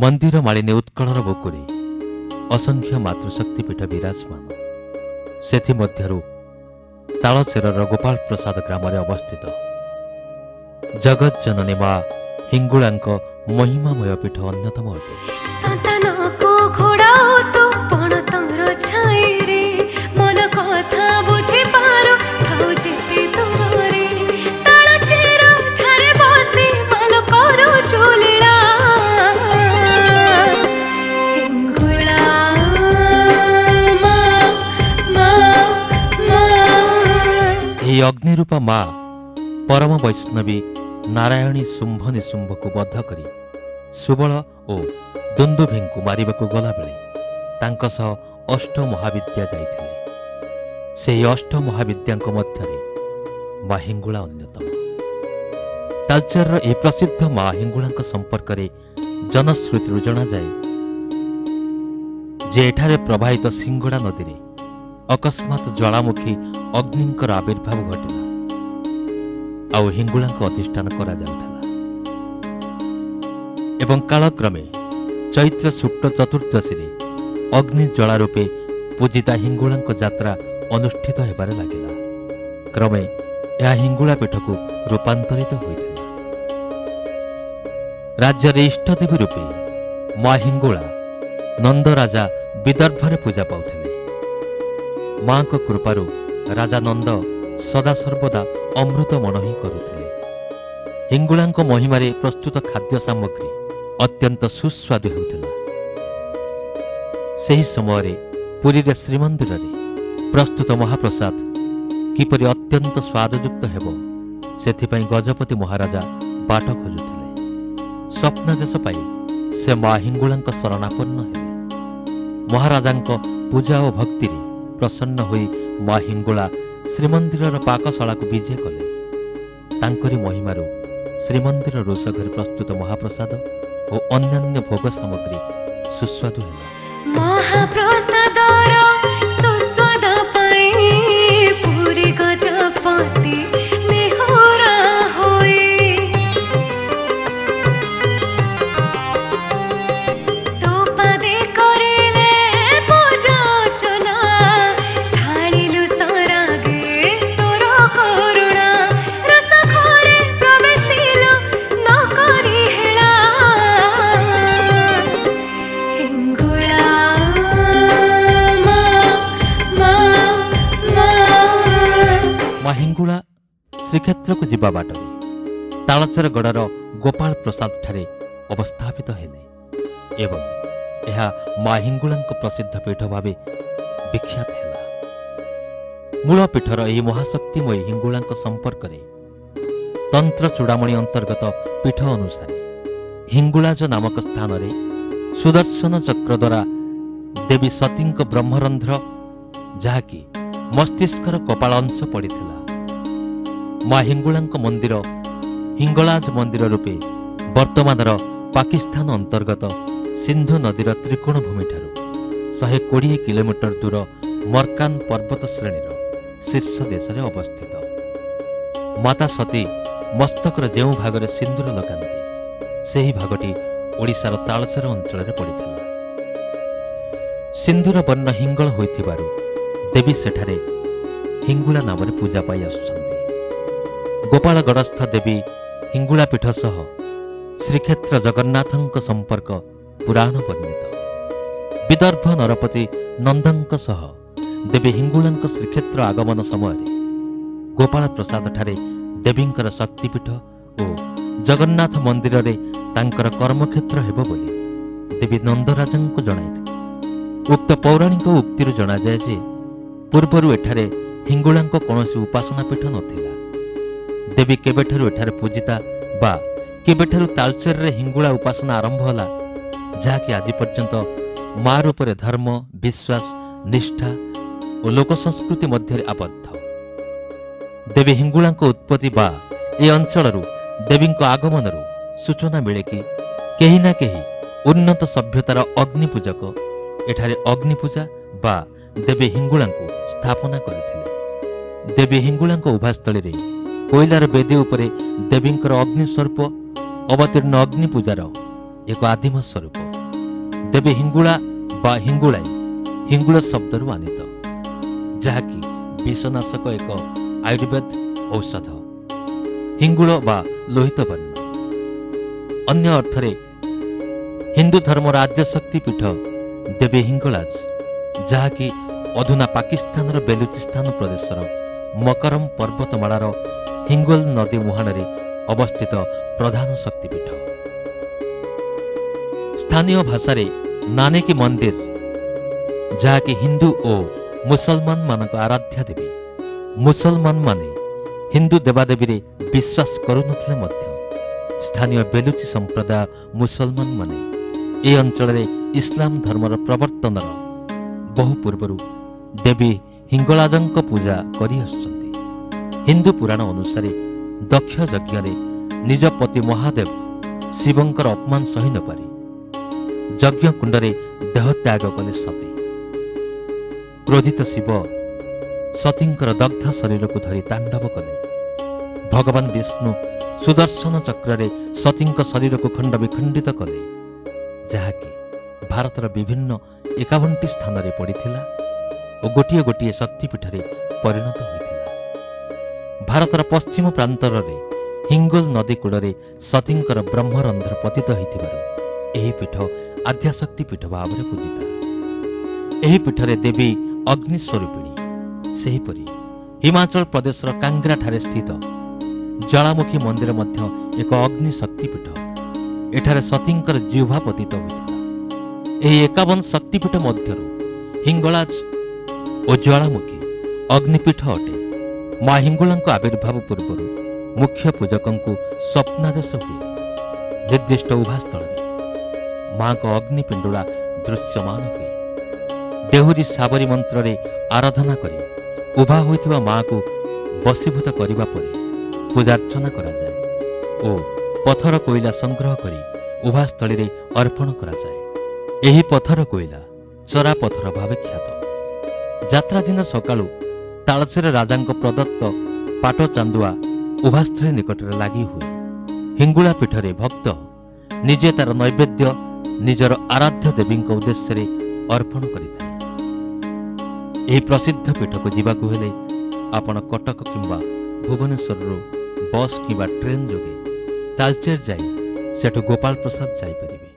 मंदिर मालिनी उत्कलर बुकुरे असंख्य मातृशक्तिपीठ विराजमान। सेथिमध्यरु तालचेरर गोपाल प्रसाद ग्राम अवस्थित जगत जननी माँ हिंगुलांक महिमामय पीठ अन्यतम अटे। अग्निरूपा माँ परम वैष्णवी नारायणी शुंभ निशुंभ को बद्ध करी सुबल और दुंदुभी को मारिबाकु गला बेले तांका सह अष्ट महाविद्या जाइथिले। सेही अष्ट महाविद्यांक मध्यरे माँ हिंगुला अन्यतम। तालचेरर ए प्रसिद्ध माँ हिंगुलांक संपर्क रे जनश्रुति जना जाए जे एठारे प्रवाहित सिंगड़ा नदी रे अकस्मात ज्वालामुखी अग्निंकर आविर्भाव घटिला आउ हिंगुलांक अधिष्ठान करा जाउथला एवं कालक्रमे चैत्र शुक्ल चतुर्दशी रे अग्नि ज्वाला रूपे पूजिता हिंगुलांक यात्रा अनुष्ठित हेबारे लागिला। क्रमे यह हिंगुला पीठ को रूपांतरित होइथिला। राज्यर इष्टदेवी रूपे माँ हिंगुला नंद राजा विदर्भरे पूजा पाउथिले। माँ को कृपारु राजा नंद सदा सर्वदा अमृत मन ही करुथिले। हिंगुलांक महिमारे प्रस्तुत खाद्य सामग्री अत्यंत सुस्वादु हेउथिला। सेही समय पुरी रे श्रीमंदिर रे प्रस्तुत महाप्रसाद किपरि अत्यंत स्वादयुक्त हेबो सेथिपई गजपति महाराजा बाट खोजुथिले। स्वप्नादेश पाई से माँ हिंगुलांक शरणापन्न हेले। महाराजांक पूजा और भक्ति रे प्रसन्न होई माँ हिंगुला श्रीमंदिर पाकशाला को विजय कले। तांकरी महिमारू श्रीमंदिर रोषघर प्रस्तुत महाप्रसाद और अन्यान्य भोग सामग्री सुस्वादु है। हिंगुला श्रीक्षेत्र को जीवा बाटरे तालचेर गड़र गोपाल प्रसाद ठारे अवस्थापित हेले एवं यह माँ हिंगुलांक प्रसिद्ध पीठ भावे विख्यात है। मूल पीठर यह महाशक्तिमयी हिंगुलांक संपर्क रे तंत्र चूड़ामणि अंतर्गत पीठ अनुसार हिंगुलाज नामक स्थान रे सुदर्शन चक्र द्वारा देवी सतींक ब्रह्मरंध्र जहाँकि मस्तिष्कर कपाल अंश पड़ता। माँ हिंगुलांक मंदिर हिंगलाज मंदिर रूपे वर्तमानर पाकिस्तान अंतर्गत सिंधु नदीर त्रिकोण भूमि ठारू 120 किलोमीटर दूर मरकान पर्वत श्रेणीर शीर्ष देश में अवस्थित। माता सती मस्तकर जो भागरे सिंदूर लगाती से ही भागटी ओडिशार तालचेर अंचल पड़ता। सिंदूर वर्ण हिंगल होइथिबारु देवी सेठारे हिंगुला नाम पूजा पाई आसुछन्ति। गोपालगढ़स्थ देवी हिंगुला पीठ सह श्रीक्षेत्र जगन्नाथंक संपर्क पुराण वर्णित। विदर्भ नरपति नंदंक सह देवी हिंगुलांक श्रीक्षेत्र आगमन समय गोपाल प्रसाद ठारे देवींकर शक्तिपीठ और जगन्नाथ मंदिर रे तांकर कर्मक्षेत्र हेबो बोली देवी नंदराजंक जणाइथि। उक्त पौराणिक उक्तिरु जणा जाय जे पूर्वरु एठारे हिंगुलांक कौनसी उपासना पीठ नथिला। देवी केबेठारु एठारे पूजिता बा केबेठारु तालचेर रे हिंगुला उपासना आरंभ होला जहाँकि आज पर्यंत माँ रूपरे धर्म विश्वास निष्ठा और लोक संस्कृति मध्य आबद्ध। देवी हिंगुलांक उत्पत्ति बा ए अंचलरू देवींक आगमनरू सूचना मिले कि केही ना केही उन्नत सभ्यतार अग्निपूजक एठारे अग्निपूजा बा देवी हिंगुलांकु स्थापना करथिले। देवी हिंगुलांक उभास्थली रे कोइलार बेदी उपरे देवींकर अग्नि स्वरूप अवतीर्ण अग्निपूजार एक आदिम स्वरूप ଦେବୀ ହିଙ୍ଗୁଳା ବା ହିଙ୍ଗୁଳାଇ ହିଙ୍ଗୁଳ ଶବ୍ଦରୁ ଆନିତ, ଯାହାକି ବିଷନାଶକ ଏକ ଆୟୁର୍ବେଦ ଔଷଧ। ହିଙ୍ଗୁଳ ବା ଲୋହିତ ବର୍ଣ୍ଣ। ଅନ୍ୟ ଅର୍ଥରେ ହିନ୍ଦୁ ଧର୍ମର ଆଦ୍ୟଶକ୍ତି ପୀଠ ଦେବୀ ହିଙ୍ଗଳାଜ, ଯାହାକି ଅଧୁନା ପାକିସ୍ତାନର ବେଲୁଚିସ୍ତାନ ପ୍ରଦେଶର ମକରମ ପର୍ବତମାଳାର ହିଙ୍ଗୋଲ ନଦୀ ମୁହାଣରେ ଅବସ୍ଥିତ ପ୍ରଧାନ ଶକ୍ତିପୀଠ। ସ୍ଥାନୀୟ ଭାଷାରେ ନାନେକି ମନ୍ଦିର, ଯାହାକି ହିନ୍ଦୁ ଓ ମୁସଲମାନମାନଙ୍କ ଆରାଧ୍ୟା ଦେବୀ। ମୁସଲମାନମାନେ ହିନ୍ଦୁ ଦେବାଦେବୀରେ ବିଶ୍ୱାସ କରୁନଥିଲେ ମଧ୍ୟ ସ୍ଥାନୀୟ ବେଲୁଚି ସମ୍ପ୍ରଦାୟ ମୁସଲମାନମାନେ ଏ ଅଞ୍ଚଳରେ ଇସଲାମ ଧର୍ମର ପ୍ରବର୍ତ୍ତନର ବହୁ ପୂର୍ବରୁ ଦେବୀ ହିଙ୍ଗଳାଜଙ୍କ ପୂଜା କରିଆସୁଛନ୍ତି। ହିନ୍ଦୁ ପୁରାଣ ଅନୁସାରେ ଦକ୍ଷ ଯଜ୍ଞରେ ନିଜ ପତି ମହାଦେବ ଶିବଙ୍କର ଅପମାନ ସହି ନ ପାରି ଯଜ୍ଞ କୁଣ୍ଡରେ ଦେହତ୍ୟାଗ କଲେ ସତୀ। କ୍ରୋଧିତ ଶିବ ସତୀଙ୍କର ଦଗ୍ଧ ଶରୀରକୁ ଧରି ତାଣ୍ଡବ କଲେ। ଭଗବାନ ବିଷ୍ଣୁ ସୁଦର୍ଶନ ଚକ୍ରରେ ସତୀଙ୍କ ଶରୀରକୁ ଖଣ୍ଡ ବିଖଣ୍ଡିତ କଲେ, ଯାହାକି ଭାରତର ବିଭିନ୍ନ 51ଟି ସ୍ଥାନରେ ପଡ଼ିଥିଲା ଓ ଗୋଟିଏ ଗୋଟିଏ ଶକ୍ତିପୀଠରେ ପରିଣତ ହୋଇଥିଲା। ଭାରତର ପଶ୍ଚିମ ପ୍ରାନ୍ତରରେ ହିଙ୍ଗୋଲ ନଦୀ କୂଳରେ ସତୀଙ୍କର ବ୍ରହ୍ମରନ୍ଧ୍ର ପତିତ ହୋଇଥିବାରୁ ଏହି ପୀଠ ଆଦ୍ୟାଶକ୍ତି ପୀଠ ଭାବରେ ପୂଜିତ। ଏହି ପୀଠରେ ଦେବୀ ଅଗ୍ନି ସ୍ୱରୂପିଣୀ। ସେହିପରି ହିମାଚଳ ପ୍ରଦେଶର କାଙ୍ଗ୍ରାଠାରେ ସ୍ଥିତ ଜ୍ୱାଳାମୁଖୀ ମନ୍ଦିର ମଧ୍ୟ ଏକ ଅଗ୍ନି ଶକ୍ତିପୀଠ। ଏଠାରେ ସତୀଙ୍କର ଜିହ୍ବା ପତିତ ହୋଇଥିଲା। ଏହି 51 ଶକ୍ତିପୀଠ ମଧ୍ୟରୁ ହିଙ୍ଗଳାଜ ଓ ଜ୍ୱାଳାମୁଖୀ ଅଗ୍ନିପୀଠ ଅଟେ। ମା ହିଙ୍ଗୁଳାଙ୍କ ଆବିର୍ଭାବ ପୂର୍ବରୁ ମୁଖ୍ୟ ପୂଜକଙ୍କୁ ସ୍ୱପ୍ନାଦେଶ ହୁଏ। ନିର୍ଦ୍ଦିଷ୍ଟ ଉଭାସ୍ଥଳରେ ମାଙ୍କ ଅଗ୍ନିପିଣ୍ଡୁଳା ଦୃଶ୍ୟମାନ ହୁଏ। ଦେହୁରୀ ସାବରୀ ମନ୍ତ୍ରରେ ଆରାଧନା କରି ଉଭା ହୋଇଥିବା ମାଙ୍କୁ ବଶୀଭୂତ କରିବା ପରେ ପୂଜାର୍ଚ୍ଚନା କରାଯାଏ ଓ ପଥର କୋଇଲା ସଂଗ୍ରହ କରି ଉଭାସ୍ଥଳୀରେ ଅର୍ପଣ କରାଯାଏ। ଏହି ପଥର କୋଇଲା ଚରା ପଥର ଭାବେ ଖ୍ୟାତ। ଯାତ୍ରା ଦିନ ସକାଳୁ ତାଳଚେର ରାଜାଙ୍କ ପ୍ରଦତ୍ତ ପାଟ ଚାନ୍ଦୁଆ ଉଭାସ୍ଥଳୀ ନିକଟରେ ଲାଗି ହୁଏ। ହିଙ୍ଗୁଳା ପୀଠରେ ଭକ୍ତ ନିଜେ ତାର ନୈବେଦ୍ୟ ନିଜର ଆରାଧ୍ୟ ଦେବୀଙ୍କ ଉଦ୍ଦେଶ୍ୟରେ ଅର୍ପଣ କରିଥାଏ। ଏହି ପ୍ରସିଦ୍ଧ ପୀଠକୁ ଯିବାକୁ ହେଲେ ଆପଣ କଟକ କିମ୍ବା ଭୁବନେଶ୍ୱରରୁ ବସ୍ କିମ୍ବା ଟ୍ରେନ୍ ଯୋଗେ ତାଳଚେର ଯାଇ ସେଠୁ ଗୋପାଳ ପ୍ରସାଦ ଯାଇପାରିବେ।